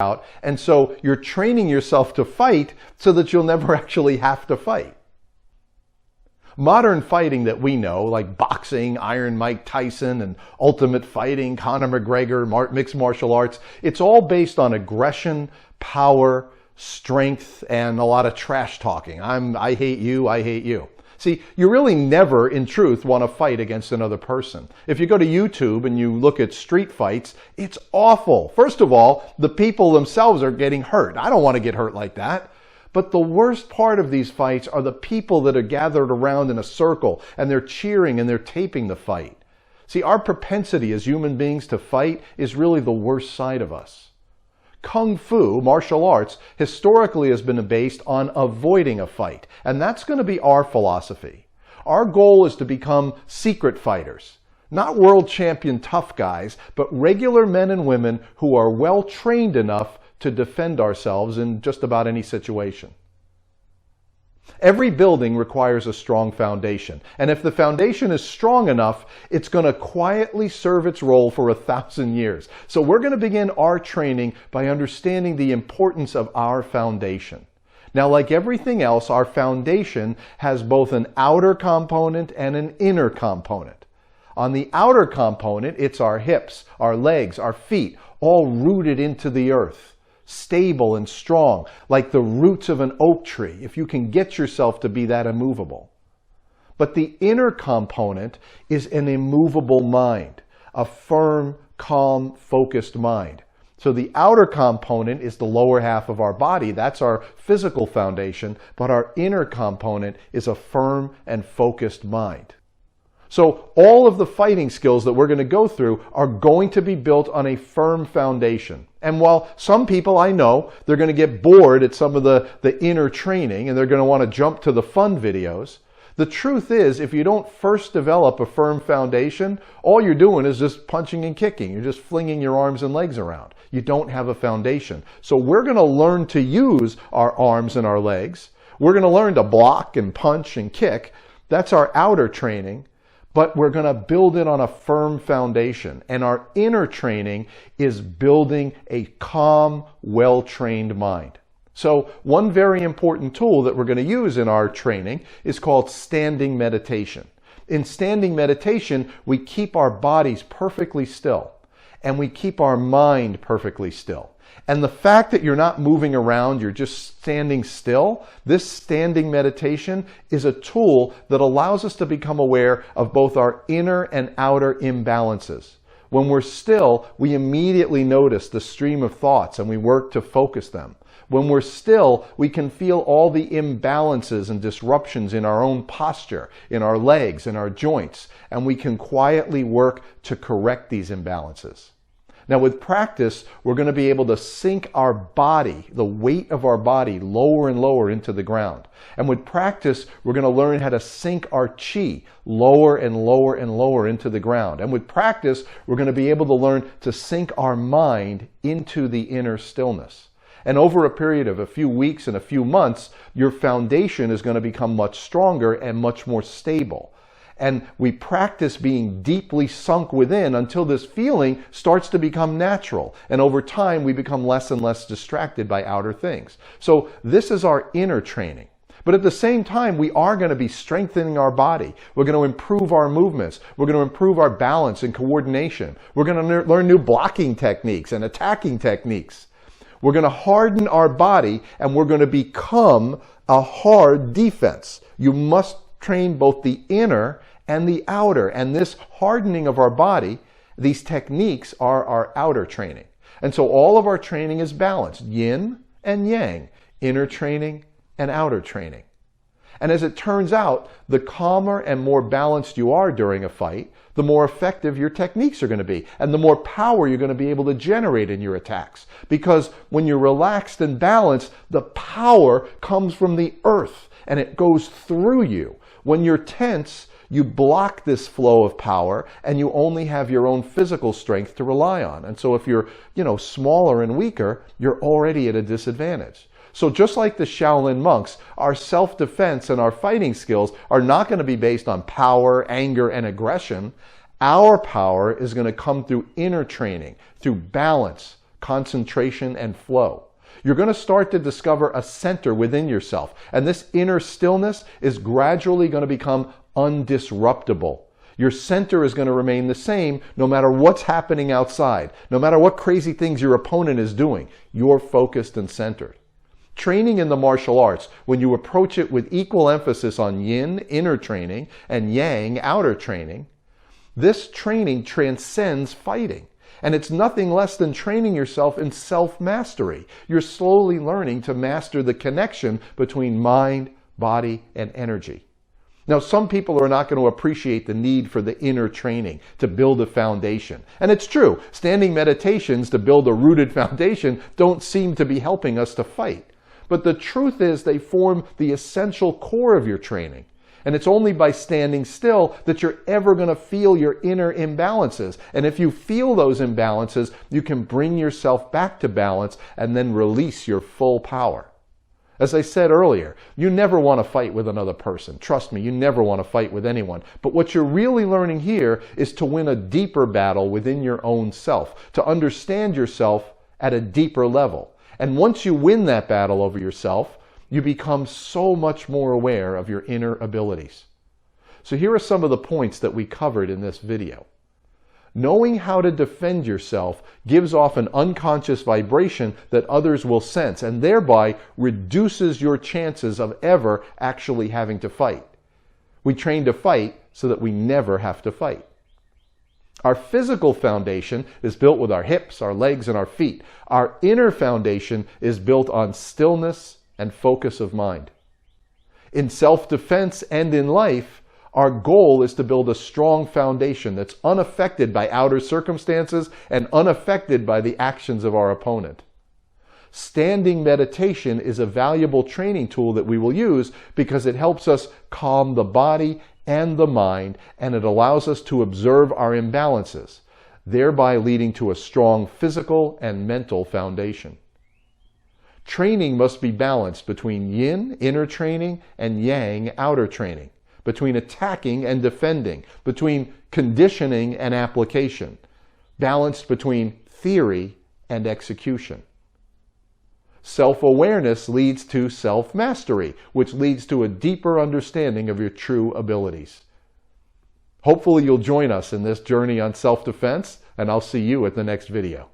out. And so you're training yourself to fight so that you'll never actually have to fight. Modern fighting that we know, like boxing, Iron Mike Tyson, and Ultimate Fighting, Conor McGregor, mixed martial arts, it's all based on aggression, power, strength, and a lot of trash talking. I hate you, I hate you. See, you really never, in truth, want to fight against another person. If you go to YouTube and you look at street fights, it's awful. First of all, the people themselves are getting hurt. I don't want to get hurt like that. But the worst part of these fights are the people that are gathered around in a circle and they're cheering and they're taping the fight. See, our propensity as human beings to fight is really the worst side of us. Kung Fu, martial arts, historically has been based on avoiding a fight. And that's going to be our philosophy. Our goal is to become secret fighters. Not world champion tough guys, but regular men and women who are well trained enough to defend ourselves in just about any situation. Every building requires a strong foundation. And if the foundation is strong enough, it's going to quietly serve its role for 1,000 years. So we're going to begin our training by understanding the importance of our foundation. Now, like everything else, our foundation has both an outer component and an inner component. On the outer component, it's our hips, our legs, our feet, all rooted into the earth. Stable and strong, like the roots of an oak tree, if you can get yourself to be that immovable. But the inner component is an immovable mind, a firm, calm, focused mind. So the outer component is the lower half of our body. That's our physical foundation, but our inner component is a firm and focused mind. So all of the fighting skills that we're going to go through are going to be built on a firm foundation. And while some people I know, they're going to get bored at some of the inner training and they're going to want to jump to the fun videos, the truth is if you don't first develop a firm foundation, all you're doing is just punching and kicking. You're just flinging your arms and legs around. You don't have a foundation. So we're going to learn to use our arms and our legs. We're going to learn to block and punch and kick. That's our outer training. But we're going to build it on a firm foundation. And our inner training is building a calm, well-trained mind. So one very important tool that we're going to use in our training is called standing meditation. In standing meditation, we keep our bodies perfectly still. And we keep our mind perfectly still. And the fact that you're not moving around, you're just standing still, this standing meditation is a tool that allows us to become aware of both our inner and outer imbalances. When we're still, we immediately notice the stream of thoughts and we work to focus them. When we're still, we can feel all the imbalances and disruptions in our own posture, in our legs, in our joints, and we can quietly work to correct these imbalances. Now with practice, we're going to be able to sink our body, the weight of our body, lower and lower into the ground. And with practice, we're going to learn how to sink our chi lower and lower and lower into the ground. And with practice, we're going to be able to learn to sink our mind into the inner stillness. And over a period of a few weeks and a few months, your foundation is going to become much stronger and much more stable. And we practice being deeply sunk within until this feeling starts to become natural. And over time, we become less and less distracted by outer things. So this is our inner training. But at the same time, we are going to be strengthening our body. We're going to improve our movements. We're going to improve our balance and coordination. We're going to learn new blocking techniques and attacking techniques. We're going to harden our body and we're going to become a hard defense. You must train both the inner and the outer. And this hardening of our body, these techniques are our outer training. And so all of our training is balanced, yin and yang, inner training and outer training. And as it turns out, the calmer and more balanced you are during a fight, the more effective your techniques are going to be, and the more power you're going to be able to generate in your attacks. Because when you're relaxed and balanced, the power comes from the earth and it goes through you. When you're tense, you block this flow of power and you only have your own physical strength to rely on. And so if you're, smaller and weaker, you're already at a disadvantage. So just like the Shaolin monks, our self-defense and our fighting skills are not going to be based on power, anger, and aggression. Our power is going to come through inner training, through balance, concentration, and flow. You're going to start to discover a center within yourself, and this inner stillness is gradually going to become undisruptible. Your center is going to remain the same no matter what's happening outside, no matter what crazy things your opponent is doing. You're focused and centered. Training in the martial arts, when you approach it with equal emphasis on yin, inner training, and yang, outer training, this training transcends fighting. And it's nothing less than training yourself in self-mastery. You're slowly learning to master the connection between mind, body, and energy. Now, some people are not going to appreciate the need for the inner training to build a foundation. And it's true, standing meditations to build a rooted foundation don't seem to be helping us to fight. But the truth is they form the essential core of your training. And it's only by standing still that you're ever going to feel your inner imbalances. And if you feel those imbalances, you can bring yourself back to balance and then release your full power. As I said earlier, you never want to fight with another person. Trust me, you never want to fight with anyone. But what you're really learning here is to win a deeper battle within your own self, to understand yourself at a deeper level. And once you win that battle over yourself, you become so much more aware of your inner abilities. So here are some of the points that we covered in this video. Knowing how to defend yourself gives off an unconscious vibration that others will sense and thereby reduces your chances of ever actually having to fight. We train to fight so that we never have to fight. Our physical foundation is built with our hips, our legs, and our feet. Our inner foundation is built on stillness and focus of mind. In self-defense and in life, our goal is to build a strong foundation that's unaffected by outer circumstances and unaffected by the actions of our opponent. Standing meditation is a valuable training tool that we will use because it helps us calm the body and the mind, and it allows us to observe our imbalances, thereby leading to a strong physical and mental foundation. Training must be balanced between yin, inner training, and yang, outer training, between attacking and defending, between conditioning and application, balanced between theory and execution. Self-awareness leads to self-mastery, which leads to a deeper understanding of your true abilities. Hopefully you'll join us in this journey on self-defense, and I'll see you at the next video.